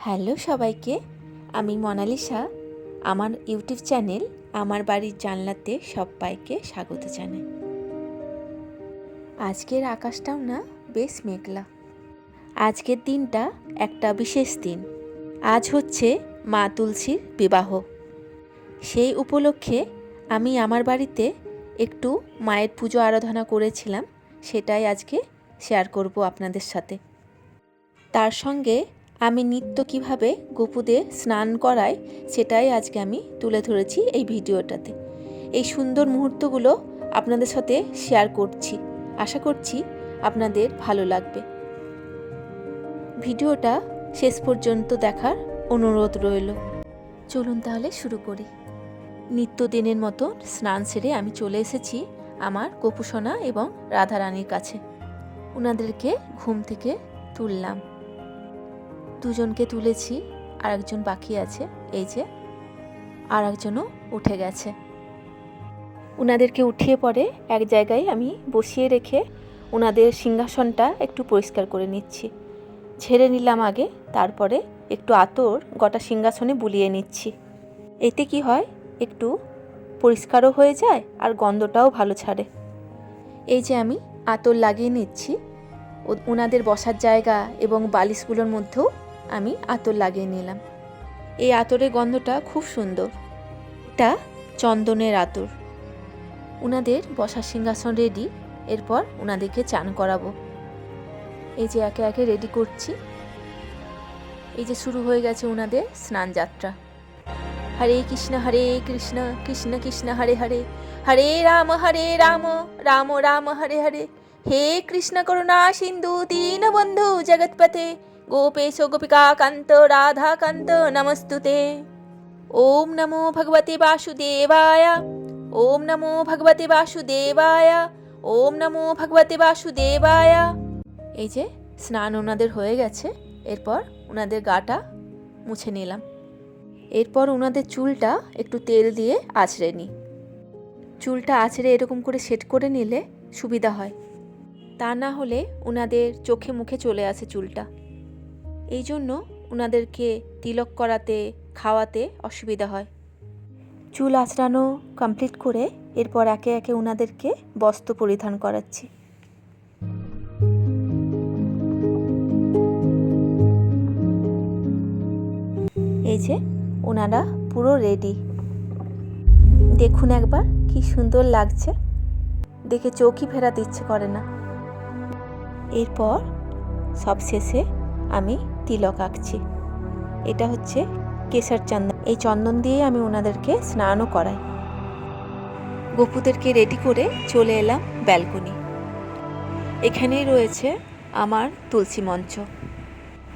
Hello সবাইকে, আমি Mona Lisa. আমার ইউটিউব চ্যানেল আমার বাড়ির জানলাতে সবাইকে স্বাগত জানাই। আজকের আকাশটাও না বেশ মেঘলা। আজকের দিনটা একটা বিশেষ দিন। আজ হচ্ছে মা তুলসীর বিবাহ। সেই উপলক্ষে আমি আমার বাড়িতে একটু মায়ের পুজো আরাধনা করেছিলাম, সেটাই আজকে শেয়ার করব আপনাদের সাথে। তার সঙ্গে আমি নিত্য কিভাবে গোপুদের স্নান করাই সেটাই আজকে আমি তুলে ধরেছি এই ভিডিওটাতে। এই সুন্দর মুহূর্তগুলো আপনাদের সাথে শেয়ার করছি, আশা করছি আপনাদের ভালো লাগবে। ভিডিওটা শেষ পর্যন্ত দেখার অনুরোধ রইল। চলুন তাহলে শুরু করি। নিত্যদিনের মতো স্নান সেরে আমি চলে এসেছি আমার গোপুসোনা এবং রাধারানীর কাছে। ওনাদেরকে ঘুম থেকে তুললাম। দুজনকে তুলেছি, আর একজন বাকি আছে, এই যে আর একজনও উঠে গেছে। ওনাদেরকে উঠিয়ে পরে এক জায়গায় আমি বসিয়ে রেখে ওনাদের সিংহাসনটা একটু পরিষ্কার করে নিচ্ছি। ঝেড়ে নিলাম আগে, তারপরে একটু আতর গোটা সিংহাসনে বুলিয়ে নিচ্ছি। এতে কি হয়, একটু পরিষ্কারও হয়ে যায় আর গন্ধটাও ভালো ছাড়ে। এই যে আমি আতর লাগিয়ে নিচ্ছি ওনাদের বসার জায়গা এবং বালিশগুলোর মধ্যেও আমি আতর লাগিয়ে নিলাম। এই আতরের গন্ধটা খুব সুন্দর। এটা চন্দনের আতর। ওনাদের বসার সিংহাসন রেডি। এরপর ওনাদেরকে চান করাবো। এই যে একে একে রেডি করছি। এই যে শুরু হয়ে গেছে ওনাদের স্নান যাত্রা। হরে কৃষ্ণ কৃষ্ণ কৃষ্ণ হরে হরে, হরে রাম রাম রাম হরে হরে। হে কৃষ্ণ করুণা সিন্ধু দীনবন্ধু জগৎপতে, গোপেশ গোপিকা কান্ত রাধা কান্ত নমস্তুতে। ওম নমো ভগবতে বাসুদেবায়, ওম নমো ভগবতে বাসুদেবায়, ওম নমো ভগবতে বাসুদেবায়। এই যে স্নান ওনাদের হয়ে গেছে। এরপর ওনাদের গাটা মুছে নিলাম। এরপর ওনাদের চুলটা একটু তেল দিয়ে আঁচড়ে নিই। চুলটা আঁচড়ে এরকম করে সেট করে নিলে সুবিধা হয়, তা না হলে ওনাদের চোখে মুখে চলে আসে চুলটা। এই জন্য ওনাদেরকে তিলক করাতে খাওয়াতে অসুবিধা হয়। চুল আঁচড়ানো কমপ্লিট করে এরপর একে একে ওনাদেরকে বস্ত্র পরিধান করাচ্ছি। এই যে ওনারা পুরো রেডি। দেখুন একবার কি সুন্দর লাগছে, দেখে চোখই ফেরাতে ইচ্ছে করে না। এরপর সবশেষে আমি তিলক আঁকছি। এটা হচ্ছে কেশর চন্দন। এই চন্দন দিয়ে আমি ওনাদেরকে স্নানও করাই। গোপুদেরকে রেডি করে চলে এলাম ব্যালকনি। এখানেই রয়েছে আমার তুলসী মঞ্চ।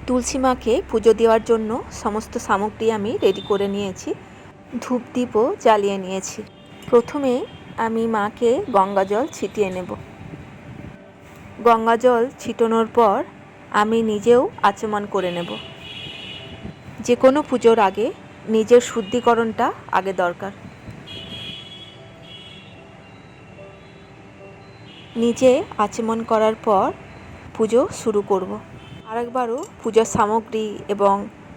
তুলসী মাকে পুজো দেওয়ার জন্য সমস্ত সামগ্রী আমি রেডি করে নিয়েছি। ধূপ দীপও জ্বালিয়ে নিয়েছি। প্রথমে আমি মাকে গঙ্গা জল ছিটিয়ে নেব। গঙ্গা জল ছিটানোর পর আমি নিজেও আচমন করে নেব। যে কোনো পুজোর আগে নিজের শুদ্ধিকরণটা আগে দরকার। নিজে আচমন করার পর পুজো শুরু করব। আরেকবারও পূজার সামগ্রী এবং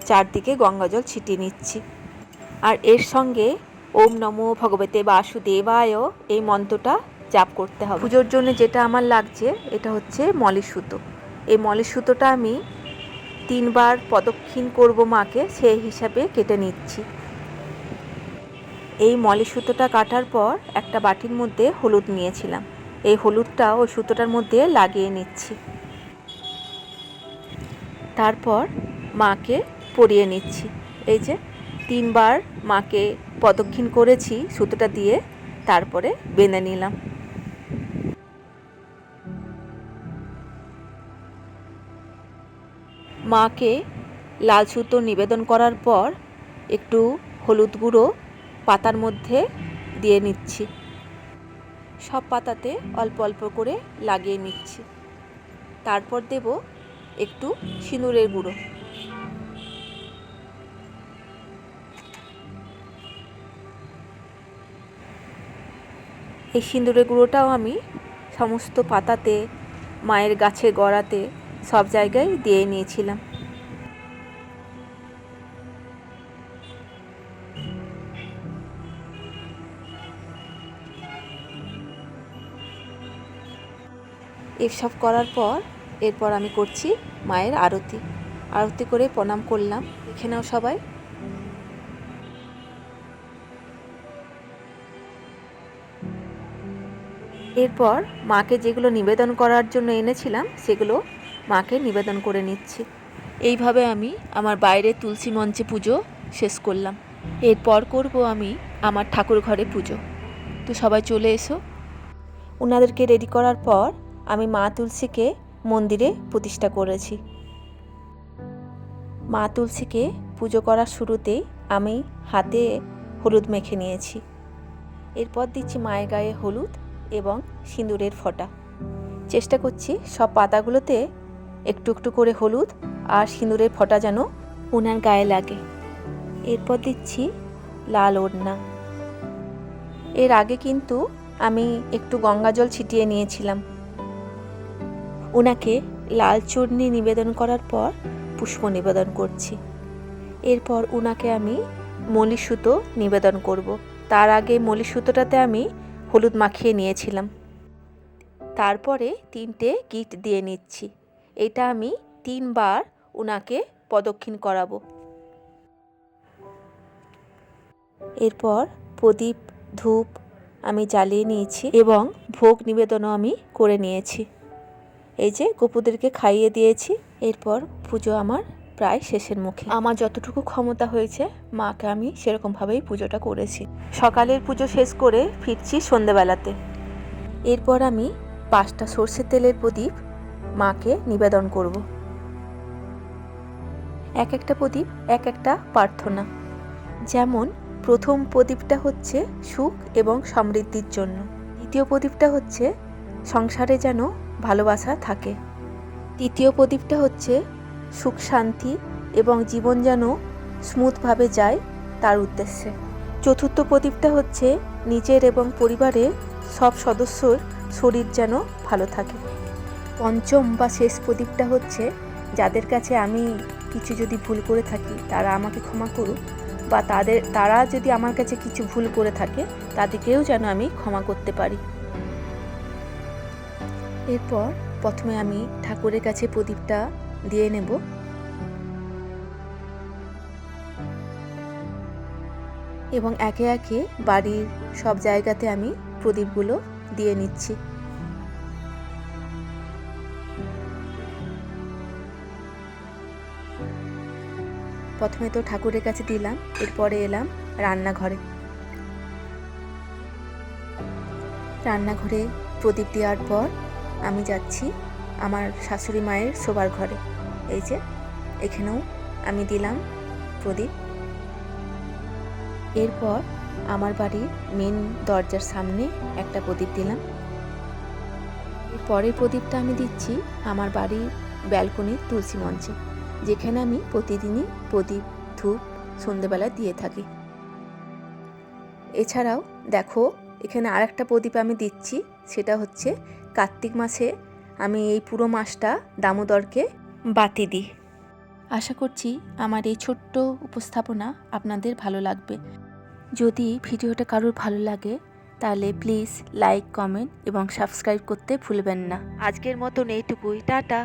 চারদিকে গঙ্গা জল ছিটিয়ে নিচ্ছি। আর এর সঙ্গে ওম নমো ভগবতে বাসুদেবায় এই মন্ত্রটা জাপ করতে হবে। পুজোর জন্য যেটা আমার লাগছে এটা হচ্ছে মলি সুতো। এই মলি সুতোটা আমি 3 বার প্রদক্ষিণ করব মাকে, সেই হিসাবে কেটে নিচ্ছি। এই মলি সুতোটা কাটার পর একটা বাটির মধ্যে হলুদ নিয়েছিলাম। এই হলুদটা ওই সুতোটার মধ্যে লাগিয়ে নিচ্ছি। তারপর মাকে পরিয়ে নিচ্ছি। এই যে 3 বার মাকে প্রদক্ষিণ করেছি সুতোটা দিয়ে, তারপরে বেঁধে নিলাম। মাকে লাল সুতো নিবেদন করার পর একটু হলুদ গুঁড়ো পাতার মধ্যে দিয়ে নিচ্ছি। সব পাতাতে অল্প অল্প করে লাগিয়ে নিচ্ছি। তারপর দেব একটু সিঁদুরের গুঁড়ো। এই সিঁদুরের গুঁড়োটাও আমি সমস্ত পাতাতে, মায়ের গাছের গোড়াতে, সব জায়গায় দিয়ে নিয়েছিলাম। এসব করার পর এরপর আমি করছি মায়ের আরতি করে প্রণাম করলাম। এখানেও সবাই। এরপর মাকে যেগুলো নিবেদন করার জন্য এনেছিলাম সেগুলো মাকে নিবেদন করে নিচ্ছি। এইভাবে আমি আমার বাইরে তুলসী মঞ্চে পুজো শেষ করলাম। এরপর করব আমি আমার ঠাকুর ঘরে পুজো। তো সবাই চলে এসো। ওনাদেরকে রেডি করার পর আমি মা তুলসীকে মন্দিরে প্রতিষ্ঠা করেছি। মা তুলসীকে পুজো করার শুরুতেই আমি হাতে হলুদ মেখে নিয়েছি। এরপর দিচ্ছি মায়ের গায়ে হলুদ এবং সিঁদুরের ফোঁটা। চেষ্টা করছি সব পাতাগুলোতে একটু একটু করে হলুদ আর সিঁদুরের ফোঁটা যেন ওনার গায়ে লাগে। এরপর দিচ্ছি লাল ওড়না। এর আগে কিন্তু আমি একটু গঙ্গা জল ছিটিয়ে নিয়েছিলাম। ওনাকে লাল চূর্ণি নিবেদন করার পর পুষ্প নিবেদন করছি। এরপর ওনাকে আমি মলি সুতো নিবেদন করব। তার আগে মলি সুতোটাতে আমি হলুদ মাখিয়ে নিয়েছিলাম। তারপরে 3টে গিট দিয়ে নিচ্ছি। এটা আমি 3 বার ওনাকে প্রদক্ষিণ করাবো। এরপর প্রদীপ ধূপ আমি জ্বালিয়ে নিয়েছি এবং ভোগ নিবেদনও আমি করে নিয়েছি। এই যে গোপুদেরকে খাইয়ে দিয়েছি। এরপর পুজো আমার প্রায় শেষের মুখে। আমার যতটুকু ক্ষমতা হয়েছে মাকে আমি সেরকমভাবেই পুজোটা করেছি। সকালের পুজো শেষ করে ফিরছি সন্ধেবেলাতে। এরপর আমি 5টা সর্ষের তেলের প্রদীপ মাকে নিবেদন করব। এক একটা প্রদীপ এক একটা প্রার্থনা। যেমন প্রথম প্রদীপটা হচ্ছে সুখ এবং সমৃদ্ধির জন্য। দ্বিতীয় প্রদীপটা হচ্ছে সংসারে যেন ভালোবাসা থাকে। তৃতীয় প্রদীপটা হচ্ছে সুখ শান্তি এবং জীবন যেন স্মুথভাবে যায় তার উদ্দেশ্যে। চতুর্থ প্রদীপটা হচ্ছে নিজের এবং পরিবারের সব সদস্যর শরীর যেন ভালো থাকে। পঞ্চম বা শেষ প্রদীপটা হচ্ছে যাদের কাছে আমি কিছু যদি ভুল করে থাকি তারা আমাকে ক্ষমা করুক, বা তারা যদি আমার কাছে কিছু ভুল করে থাকে তাদেরকেও যেন আমি ক্ষমা করতে পারি। এরপর প্রথমে আমি ঠাকুরের কাছে প্রদীপটা দিয়ে নেব। এবং একে একে বাড়ির সব জায়গাতে আমি প্রদীপগুলো দিয়ে নিচ্ছি। প্রথমে তো ঠাকুরের কাছে দিলাম, এরপরে এলাম রান্নাঘরে। রান্নাঘরে প্রদীপ দেওয়ার পর আমি যাচ্ছি আমার শাশুড়ি মায়ের শোবার ঘরে। এই যে এখানেও আমি দিলাম প্রদীপ। এরপর আমার বাড়ির মেন দরজার সামনে একটা প্রদীপ দিলাম। পরের প্রদীপটা আমি দিচ্ছি আমার বাড়ির ব্যালকনির তুলসী মঞ্চে, যেখানে আমি প্রতিদিনই প্রদীপ ধূপ সন্ধেবেলা দিয়ে থাকি। এছাড়াও দেখো এখানে আরেকটা প্রদীপ আমি দিচ্ছি, সেটা হচ্ছে কার্তিক মাসে আমি এই পুরো মাসটা দামোদরকে বাতি দিই। আশা করছি আমার এই ছোট্ট উপস্থাপনা আপনাদের ভালো লাগবে। যদি ভিডিওটা কারোর ভালো লাগে তাহলে প্লিজ লাইক, কমেন্ট এবং সাবস্ক্রাইব করতে ভুলবেন না। আজকের মতন এইটুকুই, টাটা।